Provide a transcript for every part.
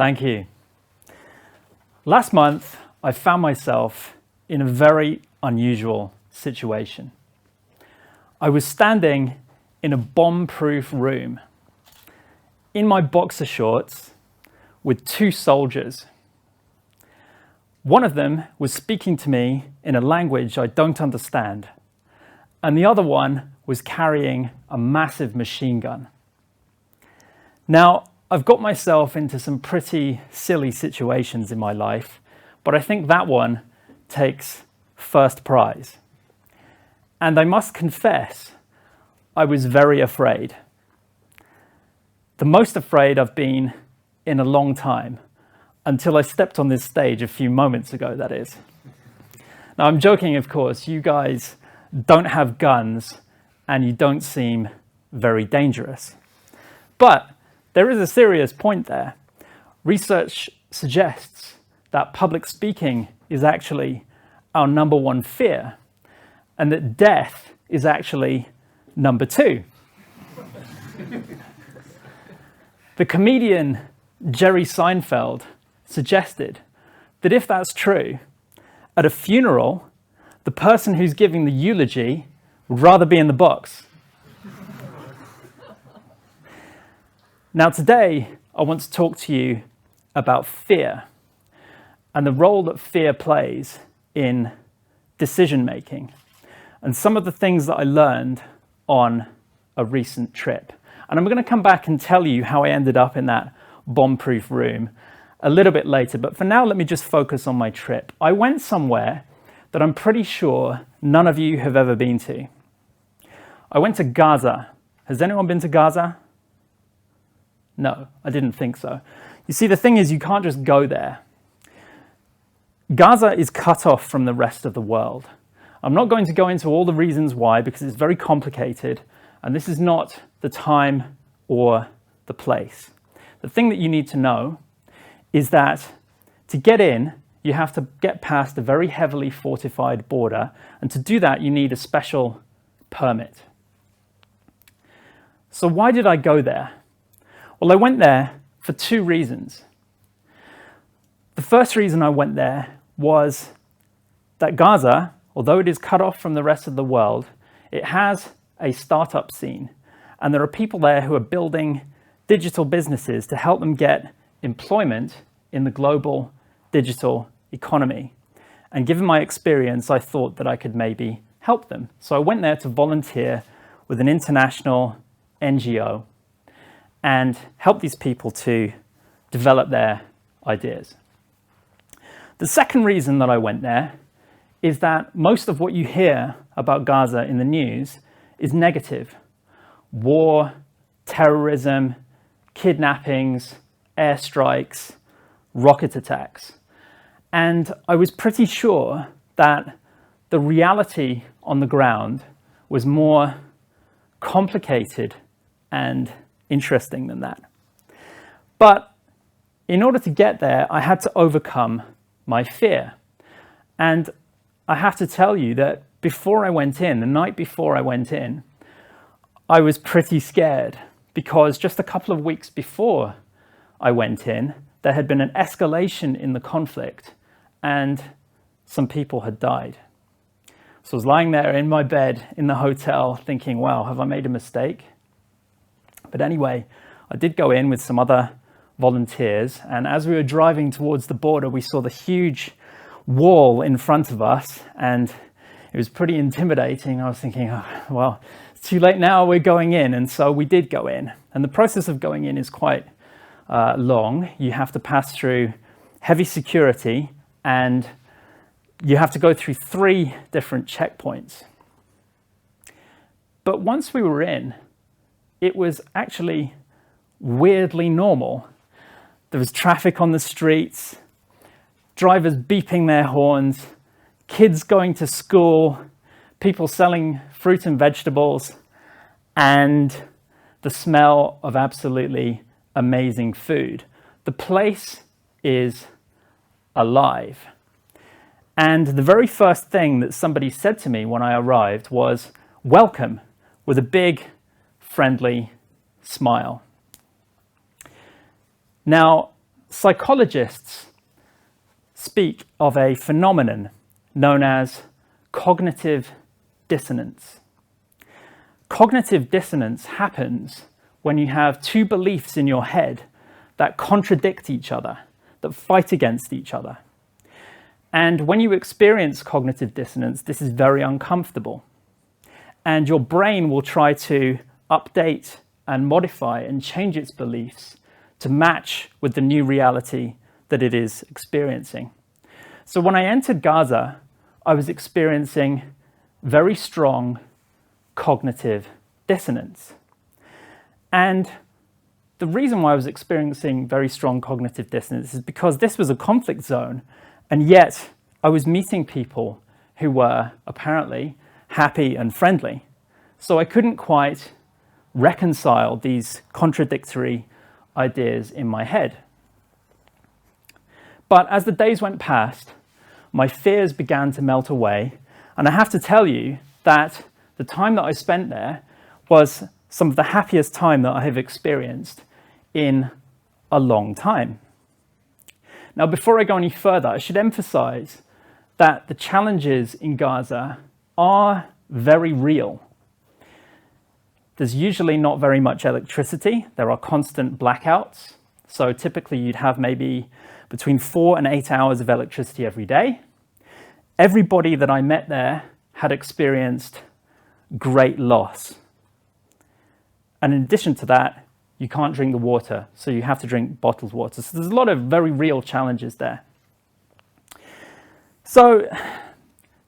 Thank you. Last month, I found myself in a very unusual situation. I was standing in a bomb-proof room in my boxer shorts with two soldiers. One of them was speaking to me in a language I don't understand, and the other one was carrying a massive machine gun. Now, I've got myself into some pretty silly situations in my life, but I think that one takes first prize. And I must confess, I was very afraid. The most afraid I've been in a long time, until I stepped on this stage a few moments ago, that is. Now, I'm joking, of course. You guys don't have guns, and you don't seem very dangerous. But there is a serious point there. Research suggests that public speaking is actually our number one fear, and that death is actually number two. The comedian Jerry Seinfeld suggested that if that's true, at a funeral, the person who's giving the eulogy would rather be in the box. Now today, I want to talk to you about fear and the role that fear plays in decision making and some of the things that I learned on a recent trip. And I'm going to come back and tell you how I ended up in that bomb-proof room a little bit later. But for now, let me just focus on my trip. I went somewhere that I'm pretty sure none of you have ever been to. I went to Gaza. Has anyone been to Gaza? No, I didn't think so. You see, the thing is, you can't just go there. Gaza is cut off from the rest of the world. I'm not going to go into all the reasons why, because it's very complicated, and this is not the time or the place. The thing that you need to know is that to get in, you have to get past a very heavily fortified border, and to do that, you need a special permit. So why did I go there? Well, I went there for two reasons. The first reason I went there was that Gaza, although it is cut off from the rest of the world, it has a startup scene. And there are people there who are building digital businesses to help them get employment in the global digital economy. And given my experience, I thought that I could maybe help them. So I went there to volunteer with an international NGO and help these people to develop their ideas. The second reason that I went there is that most of what you hear about Gaza in the news is negative. War, terrorism, kidnappings, airstrikes, rocket attacks. And I was pretty sure that the reality on the ground was more complicated and interesting than that. But in order to get there, I had to overcome my fear. And I have to tell you that before I went in, the night before I went in, I was pretty scared because just a couple of weeks before I went in, there had been an escalation in the conflict and some people had died. So I was lying there in my bed in the hotel thinking, wow, have I made a mistake? But anyway, I did go in with some other volunteers, and as we were driving towards the border, we saw the huge wall in front of us, and it was pretty intimidating. I was thinking, oh, well, it's too late now, we're going in. And so we did go in. And the process of going in is quite long. You have to pass through heavy security, and you have to go through 3 different checkpoints. But once we were in, it was actually weirdly normal. There was traffic on the streets, drivers beeping their horns, kids going to school, people selling fruit and vegetables, and the smell of absolutely amazing food. The place is alive. And the very first thing that somebody said to me when I arrived was, "Welcome," with a big, friendly smile. Now, psychologists speak of a phenomenon known as cognitive dissonance. Cognitive dissonance happens when you have two beliefs in your head that contradict each other, that fight against each other. And when you experience cognitive dissonance, this is very uncomfortable. And your brain will try to update and modify and change its beliefs to match with the new reality that it is experiencing. So when I entered Gaza, I was experiencing very strong cognitive dissonance. And the reason why I was experiencing very strong cognitive dissonance is because this was a conflict zone, and yet I was meeting people who were apparently happy and friendly. So I couldn't quite reconcile these contradictory ideas in my head. But as the days went past, my fears began to melt away, and I have to tell you that the time that I spent there was some of the happiest time that I have experienced in a long time. Now, before I go any further, I should emphasize that the challenges in Gaza are very real. There's usually not very much electricity. There are constant blackouts. So typically you'd have maybe between 4 and 8 hours of electricity every day. Everybody that I met there had experienced great loss. And in addition to that, you can't drink the water, so you have to drink bottled water. So there's a lot of very real challenges there. So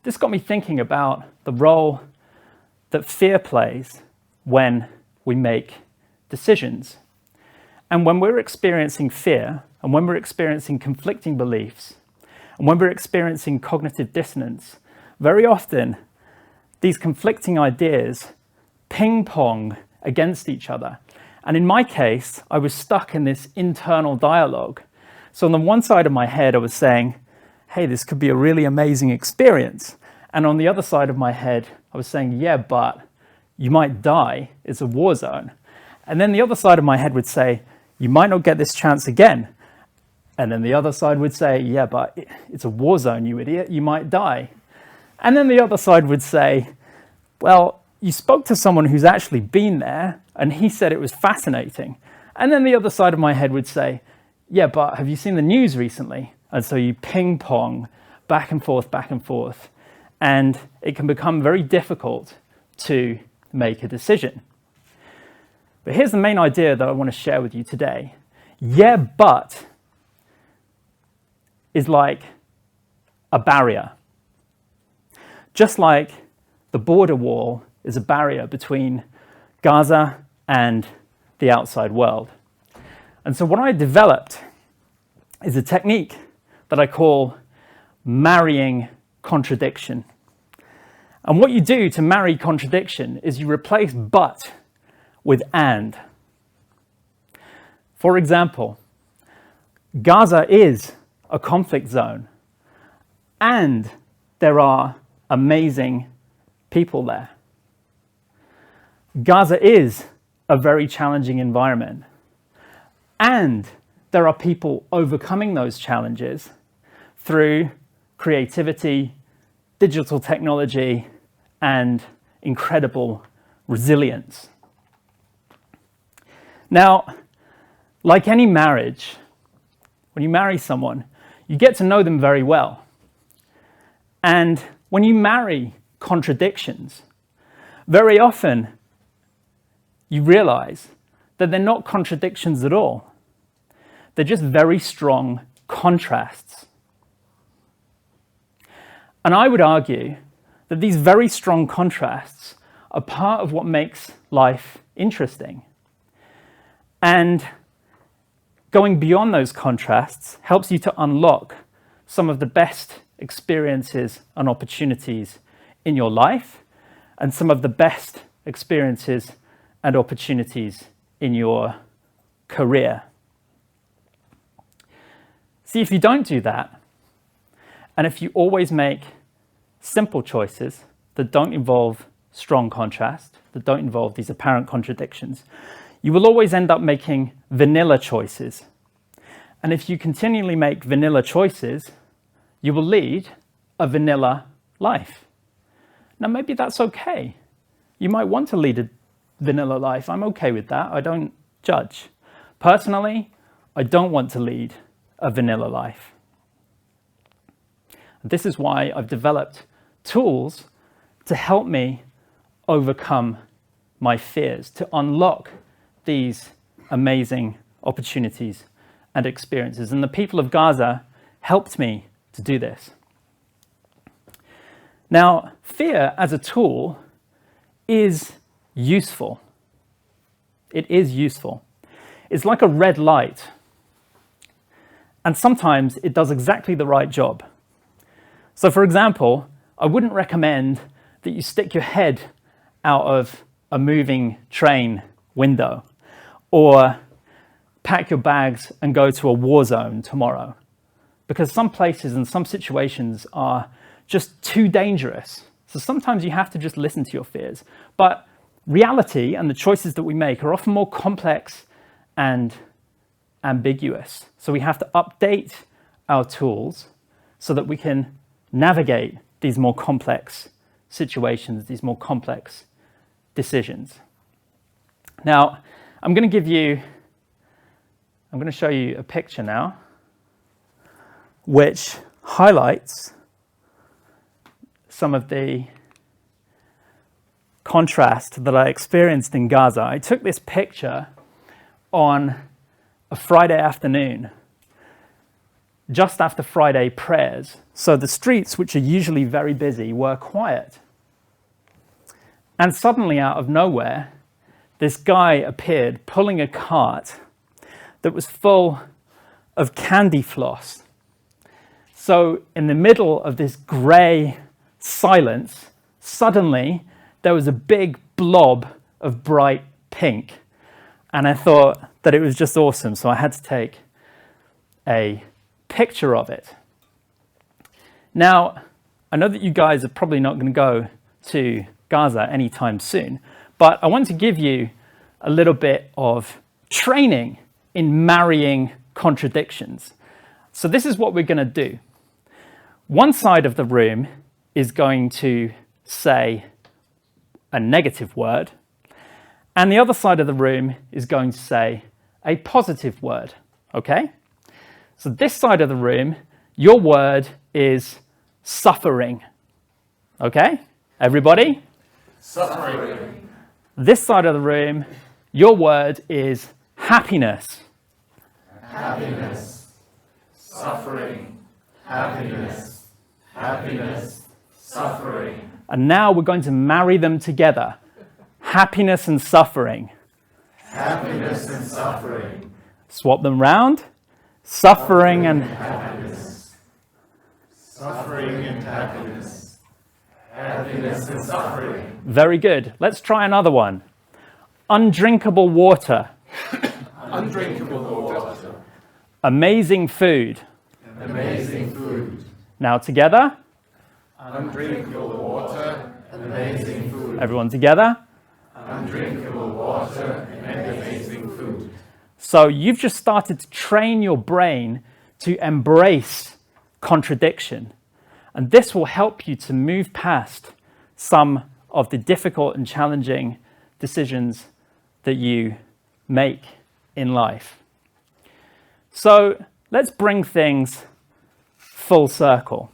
this got me thinking about the role that fear plays when we make decisions. And when we're experiencing fear, and when we're experiencing conflicting beliefs, and when we're experiencing cognitive dissonance, very often these conflicting ideas ping-pong against each other. And in my case, I was stuck in this internal dialogue. So on the one side of my head, I was saying, hey, this could be a really amazing experience. And on the other side of my head, I was saying, yeah, but you might die. It's a war zone. And then the other side of my head would say, you might not get this chance again. And then the other side would say, yeah, but it's a war zone, you idiot. You might die. And then the other side would say, well, you spoke to someone who's actually been there, and he said it was fascinating. And then the other side of my head would say, yeah, but have you seen the news recently? And so you ping pong back and forth, and it can become very difficult to make a decision. But here's the main idea that I want to share with you today. Yeah, but is like a barrier. Just like the border wall is a barrier between Gaza and the outside world. And so what I developed is a technique that I call marrying contradiction. And what you do to marry contradiction is you replace but with and. For example, Gaza is a conflict zone, and there are amazing people there. Gaza is a very challenging environment, and there are people overcoming those challenges through creativity, digital technology, and incredible resilience. Now, like any marriage, when you marry someone, you get to know them very well. And when you marry contradictions, very often you realize that they're not contradictions at all. They're just very strong contrasts. And I would argue that these very strong contrasts are part of what makes life interesting. And going beyond those contrasts helps you to unlock some of the best experiences and opportunities in your life, and some of the best experiences and opportunities in your career. See, if you don't do that, and if you always make simple choices that don't involve strong contrast, that don't involve these apparent contradictions, you will always end up making vanilla choices. And if you continually make vanilla choices, you will lead a vanilla life. Now, maybe that's okay. You might want to lead a vanilla life. I'm okay with that. I don't judge. Personally, I don't want to lead a vanilla life. This is why I've developed tools to help me overcome my fears, to unlock these amazing opportunities and experiences. And the people of Gaza helped me to do this. Now, fear as a tool is useful. It is useful. It's like a red light. And sometimes it does exactly the right job. So for example, I wouldn't recommend that you stick your head out of a moving train window or pack your bags and go to a war zone tomorrow, because some places and some situations are just too dangerous. So sometimes you have to just listen to your fears. But reality and the choices that we make are often more complex and ambiguous. So we have to update our tools so that we can navigate these more complex situations, these more complex decisions. Now, I'm going to show you a picture now, which highlights some of the contrast that I experienced in Gaza. I took this picture on a Friday afternoon, just after Friday prayers. So the streets, which are usually very busy, were quiet. And suddenly, out of nowhere, this guy appeared pulling a cart that was full of candy floss. So in the middle of this grey silence, suddenly there was a big blob of bright pink. And I thought that it was just awesome, so I had to take a picture of it. Now, I know that you guys are probably not going to go to Gaza anytime soon, but I want to give you a little bit of training in marrying contradictions. So this is what we're going to do. One side of the room is going to say a negative word, and the other side of the room is going to say a positive word, okay? So this side of the room, your word is suffering, okay? Everybody? Suffering. This side of the room, your word is happiness. Happiness. Suffering. Happiness. Happiness. Suffering. And now we're going to marry them together. Happiness and suffering. Happiness and suffering. Swap them round. Suffering and happiness. Suffering and happiness. Happiness and suffering. Very good. Let's try another one. Undrinkable water. Undrinkable water. Amazing food. Amazing food. Now together. Undrinkable water. Amazing food. Everyone together. Undrinkable water and amazing food. So you've just started to train your brain to embrace contradiction. And this will help you to move past some of the difficult and challenging decisions that you make in life. So let's bring things full circle,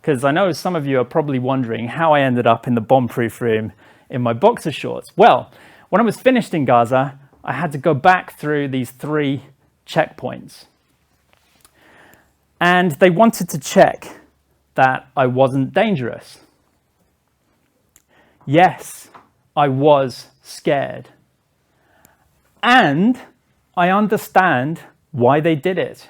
because I know some of you are probably wondering how I ended up in the bomb-proof room in my boxer shorts. Well, when I was finished in Gaza, I had to go back through these 3 checkpoints. And they wanted to check that I wasn't dangerous. Yes, I was scared. And I understand why they did it.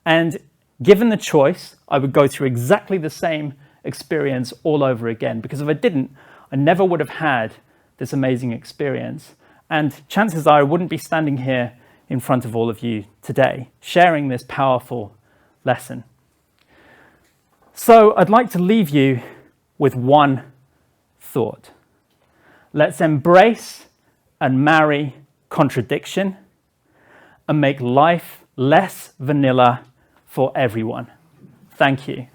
And given the choice, I would go through exactly the same experience all over again, because if I didn't, I never would have had this amazing experience. And chances are I wouldn't be standing here in front of all of you today, sharing this powerful lesson. So I'd like to leave you with one thought. Let's embrace and marry contradiction and make life less vanilla for everyone. Thank you.